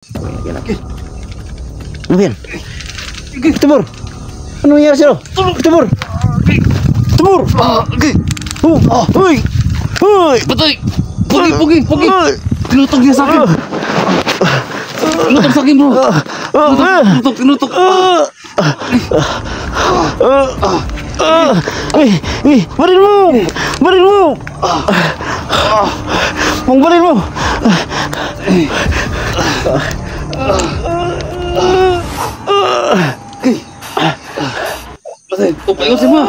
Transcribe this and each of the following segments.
Yan lagi. Ano yan? Timur! Ano nangyari sa'yo? Timur! Timur! Uy! Uy! Patay! Pugi! Tinutog niya sa akin! Tinutog sa akin, bro! Tinutok! Barin mo! Barin mo! Barin mo! Patay! Paingusin mo!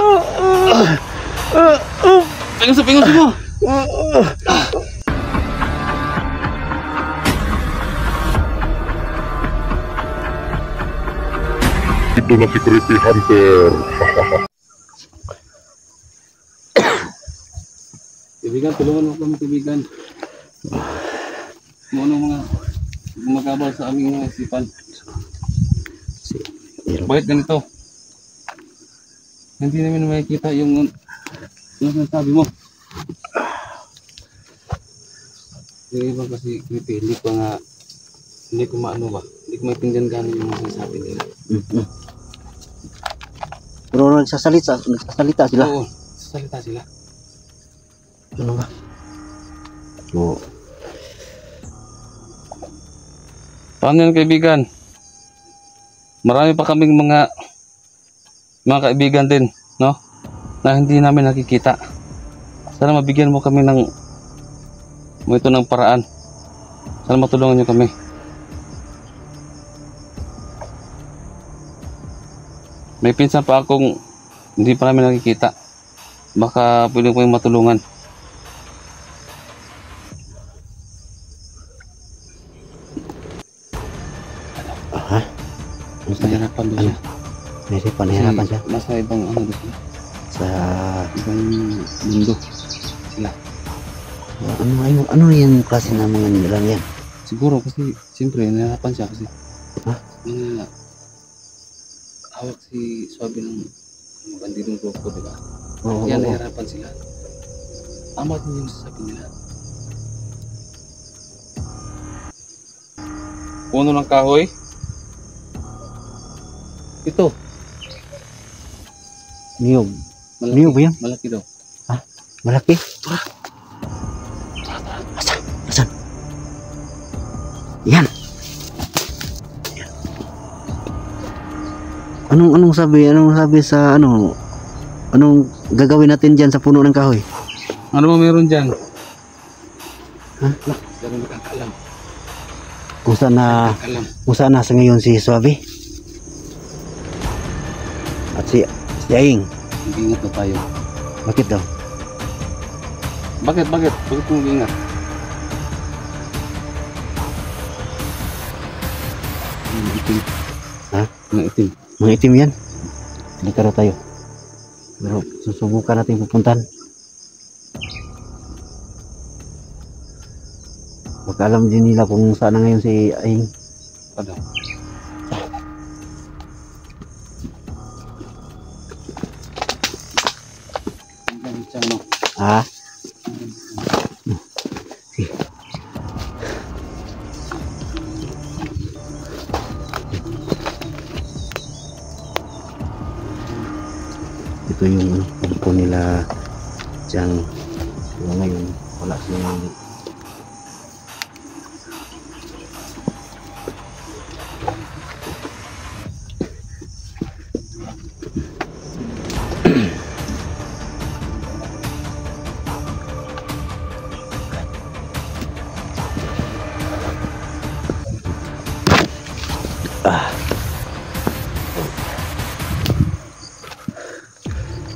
Paingusin mo! Ito na security hunter. Kaibigan, tulungan mo kami, kaibigan. Kung ano mga gumagabal sa aming mga isipan. Bakit ganito? Hindi namin makikita yung sinasabi mo. Yung iba kasi creepy, hindi ko maano ba? Hindi ko maintindihan gano'n yung mga sinasabi nila. Pero nagsasalita sila. Oo, sasalita sila. Ano ba? Oo. Paano yan, kaibigan? Marami pa kaming mga kaibigan din, no? Na hindi namin nakikita. Sana mabigyan mo kami ng paraan. Sana matulungan niyo kami. May pinsan pa akong hindi pa namin nakikita. Baka pwede ko yung matulungan. Ha? Mas nahirapan doon siya. Nahirapan siya. Nasa ibang doon siya. Sa Ibang mundo sila. ano yung klase ng mga nilang yan? Siguro kasi siyempre nahirapan siya kasi Ha? Hawak si Swabe ng bandidong grupo, di ba? Oo. Kaya nahirapan sila. Tama din yung sasabi nila. Puno ng kahoy. Ito. Niyog. Malaki. Niyog ba yan? Malaki daw. Malaki? Asan? Yan. Anong sabi sa anong gagawin natin diyan sa puno ng kahoy? Ano ba meron dyan? Ha? Pero nakakalam. Kung saan na sa ngayon si Suave? At si Aing. Mag-ingat na tayo. Bakit daw? Bakit? Bakit mo mag-ingat? Mga itim. Ha? Mga itim. Mga itim yan. Hindi ka tayo. Pero susubukan natin pupuntahan. Baka alam din nila kung saan na ngayon si Aing. Ano? Ang gamit siya, no? Ah? Ito yung grupo nila dyan. So, ngayon wala silang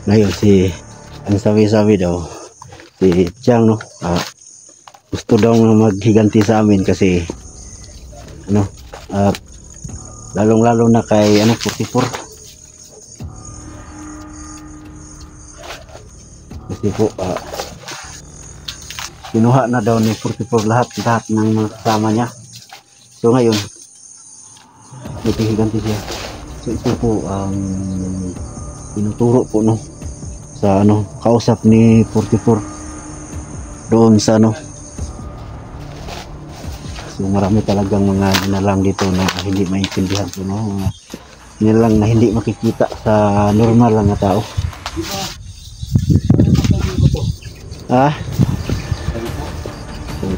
ngayon ang sabi daw si Chang, no, gusto daw maghiganti sa amin kasi lalong na kay 44 kasi po kinuha na daw ni 44 lahat ng mga kasama niya. So ngayon maghiganti siya. So ito po ang tinuturo po, no, sa kausap ni 44 doon sa So marami talagang mga nilalang dito na hindi maintindihan ko, no? Mga nilalang na hindi makikita sa normal lang na tao. Ah?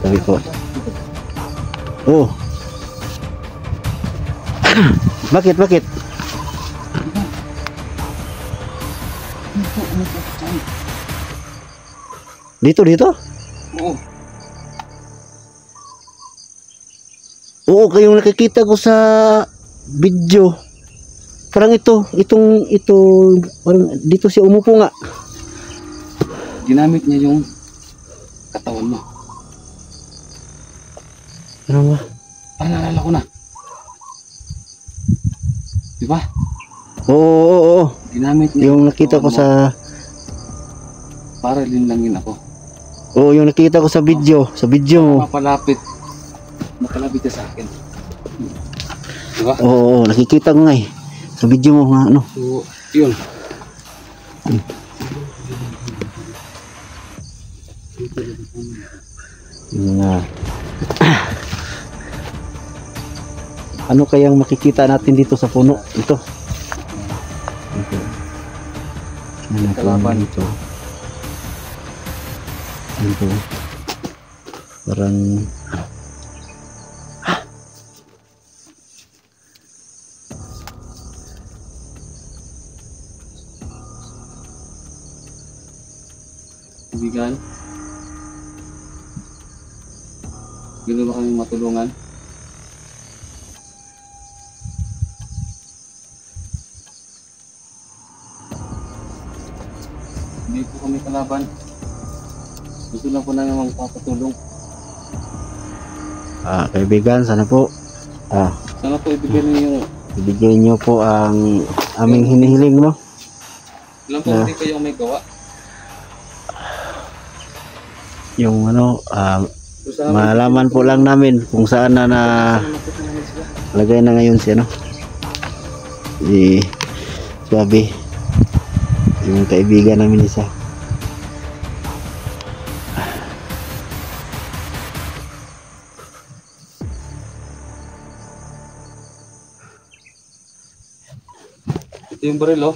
Tabi po. Oh. Bakit? Dito? Oo. Oo, kayong nakikita ko sa video. Parang ito, parang dito siya umupo nga. Ginamit niya yung katawan mo. Ano ba? Naalala ko na. Di ba? Oo. Ginamit niya Yung nakita ko katawan mo sa... para linlangin ako. Oo, yung nakita ko sa video. Sa video mo. Makalapit ka sa akin. Di ba? Oo, nakikita ko nga eh. Sa video mo nga, ano. So, yun. Yung, ano kayang makikita natin dito sa puno? Ito. Ano Kalaban. ito? Ito. Parang... Kaibigan. Gusto ba kami matulungan? Hindi po kami kalaban. Gusto lang po namin magpapatulong. Kaibigan, sana po. Sana po ibigay niyo Ibigay nyo po ang aming hinihiling, no? Alam po hindi kayo may gawa. Yung ano, So, sa amin, malaman po lang namin kung saan na lagay na ngayon si ano. Si Swabe. Yung kaibigan namin isa. ito yung baril, oh.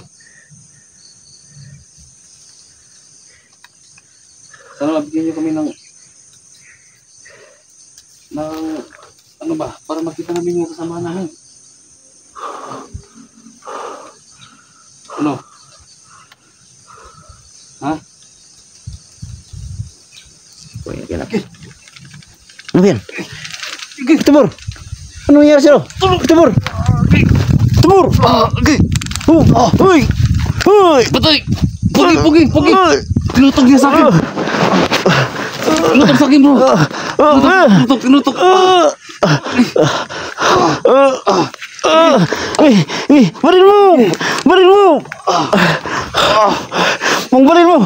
Sana mabigyan niyo kami ng ano ba, para makita namin yung kasama namin. Ano? Ha? Ano yan? Timur! Ano nangyari sa'yo? Timur! Timur! Uy! Uy! Patay! Pugi! Tinutog niya sa akin! Tinutog sa akin, bro! Tinutok! Baril mo! Mang baril mo!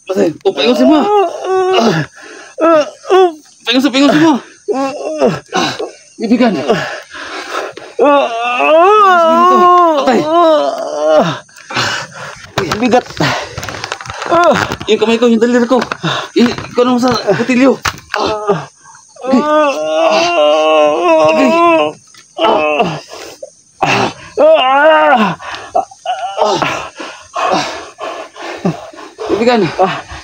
Patay! Paingusin mo! Paingusin mo! Ibigan! Patay! Bigat! Yung kamay ko, yung daliri ko. Ikaw naman sa kutilyo. Ibigan!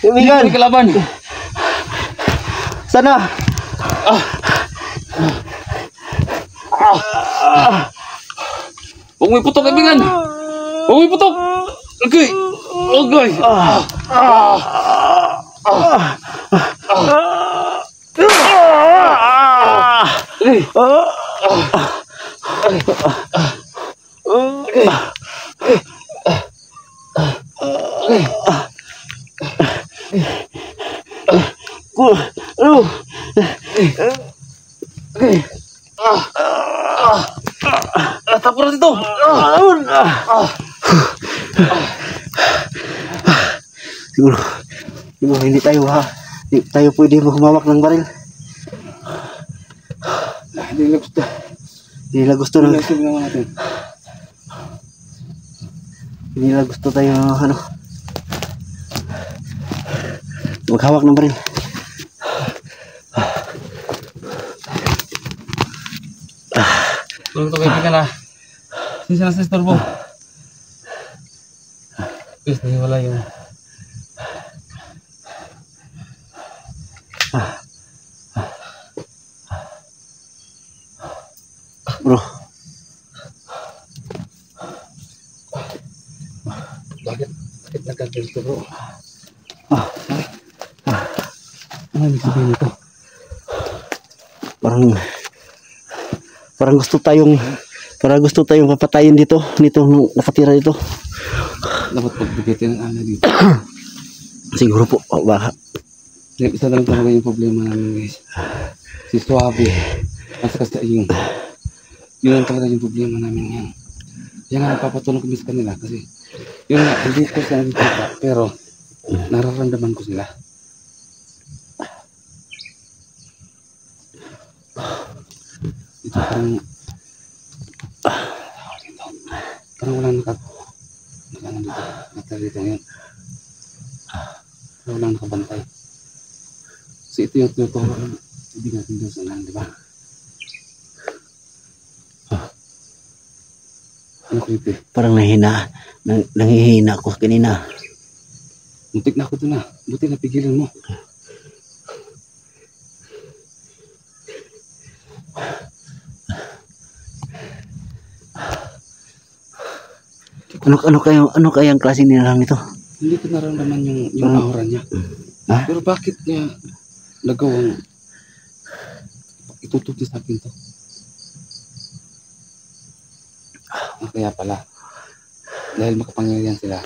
Ibigan! Hindi kalaban. Sana! Huwag mo iputok, ibigan! Huwag mo iputok! Okay! Tapos ito! Siguro hindi tayo pwede humawak ng baril. Hindi nila gusto. Hindi nila gusto Hindi naman natin. hindi nila gusto tayo ano. Huwag hawak ng baril. Tulong to kaibigan ah. Sinsa na sa istorbo. Please, nahiwala yung... Bro. Bakit? Bakit nagkaganito bro? Ano ibig sabihin nito? Parang gusto tayong papatayin dito, nung nakatira dito. Dapat pagbigitin ang ana dito. Siguro po, baka. Isa lang talaga yung problema namin guys. Si Suave. Kasi yung... Yun lang talaga yung problema namin yan. Kaya nga nagpapatulong kami sa kanila kasi yun nga, hindi ko sila nakikita pero nararamdaman ko sila. Ito parang walang dito ngayon. Walang nakabantay. Kasi ito yung tinuturo ng hindi natin doon sa lang, di ba? Ano creepy? Parang nangihina ako kanina. Muntik na ako doon na. Buti napigilan mo. Ano kayang klase nilalang nito? Hindi ko naramdaman yung aura niya. Ha? Pero bakit niya nagawang itututi sa akin to? Kaya pala, dahil makapangyarihan sila,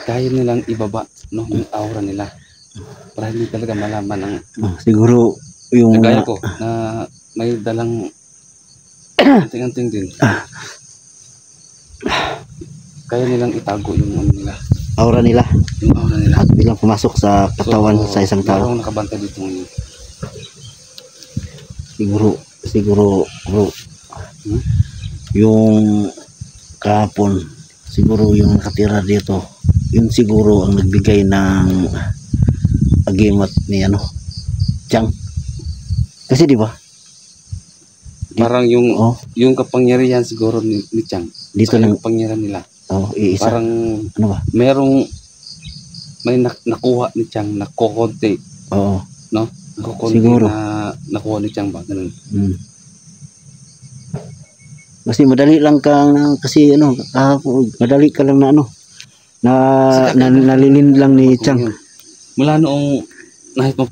kaya nilang ibaba yung aura nila para hindi talaga malaman ang Siguro yung kagaya ko na may dalang anting-anting din. Kaya nilang itago yung ano nila, aura nila yung aura nila. at bilang pumasok sa katawan sa isang tao. Parang nakabantay dito ngayon. Siguro bro, yung kahapon siguro yung nakatira dito, yun siguro ang nagbigay ng agimat ni Chang. Kasi di ba? Parang yung kapangyarihan siguro ni Chang. Dito ng nang kapangyarihan nila. iisa. Parang Ano ba? may nakuha ni Chang na kokonti, Oo. no? Kokonti Siguro. na nakuha ni Chang ba ganun. Kasi madali lang kang kasi madali ka lang na nalilin lang ni Chang. Yun. Mula noong nahit mo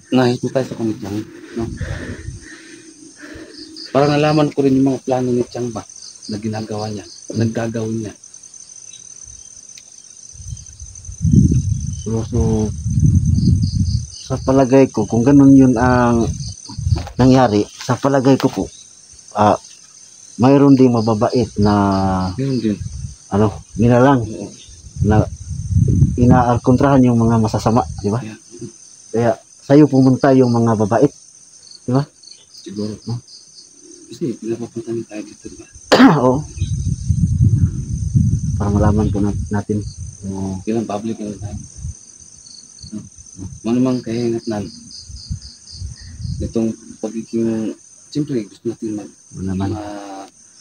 tayo sa kanil Chang, no? Parang nalaman ko rin yung mga plano ni Chang ba na ginagawa niya, naggagawin niya. So sa palagay ko, kung ganun yun ang nangyari, sa palagay ko po, mayroon ding mababait na Yun din. nilalang na inakontrahan yung mga masasama, di ba? Yeah. Kaya sa'yo pumunta yung mga babait, di ba? Siguro, no? Kasi pinapapunta niyo tayo dito, di ba? Oo. Para malaman po natin. Bilang public na tayo. No? Ano mang kahinatnan itong pagiging, siyempre gusto natin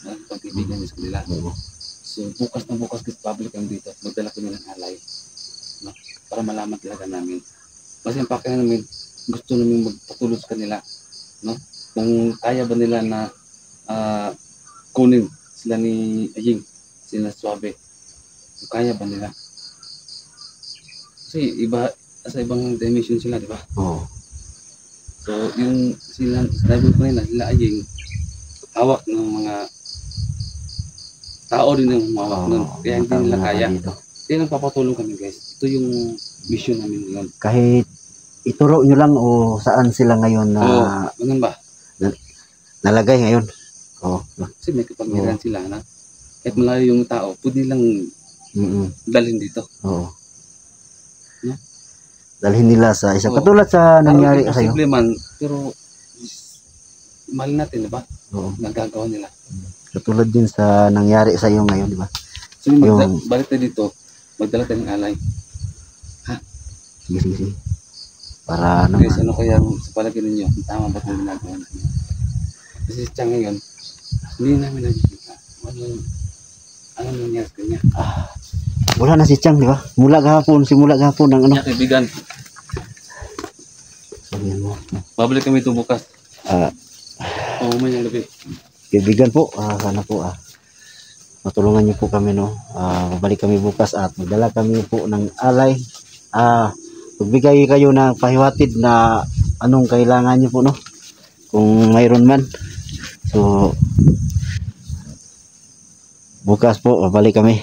magpag-ibigan sa kanila. So bukas kasi public ang dito, magdala kami ng alay, no? Para malaman talaga namin. Kasi ang pakailan namin, gusto namin magpatulog sa kanila, no? Kung kaya ba nila na kunin sila ni Aying, sila Suave, kung kaya ba nila. Kasi sa ibang dimension sila, di ba? Oo. So yung sinabi ko nila, sila Aying, hawak ng mga tao din ang humawak nun. Kaya hindi nila kaya. Kaya nagpapatulong kami guys. Ito yung mission namin ngayon. Kahit ituro nyo lang o saan sila ngayon na ganun ba? nalagay ngayon. Oo. Kasi may kapangyarihan sila na kahit malayo yung tao, pwede lang dalhin dito. Oo. No? Dalhin nila sa isa. Katulad sa nangyari sa iyo. Pero mahal natin, di ba? Oo. Nagagawa nila. Katulad din sa nangyari sa iyo ngayon, di ba? So balik tayo dito, magdala tayo ng alay. Ha? Sige. Para ano Guys, ano kaya sa palagay ninyo? Tama ba itong ginagawa natin? Kasi si Chang ngayon, hindi namin nakikita. Ano nangyari sa kanya? wala na si Chang, di ba? Simula gahapon ng ano. Kaya kaibigan, Sabihin mo. babalik kami ito bukas. Ah, O umayang gabi. kaibigan po, sana po matulungan niyo po kami, no. Babalik kami bukas at magdala kami po ng alay. Magbigay kayo ng pahiwatid na anong kailangan niyo po, no. Kung mayroon man. So bukas po babalik kami.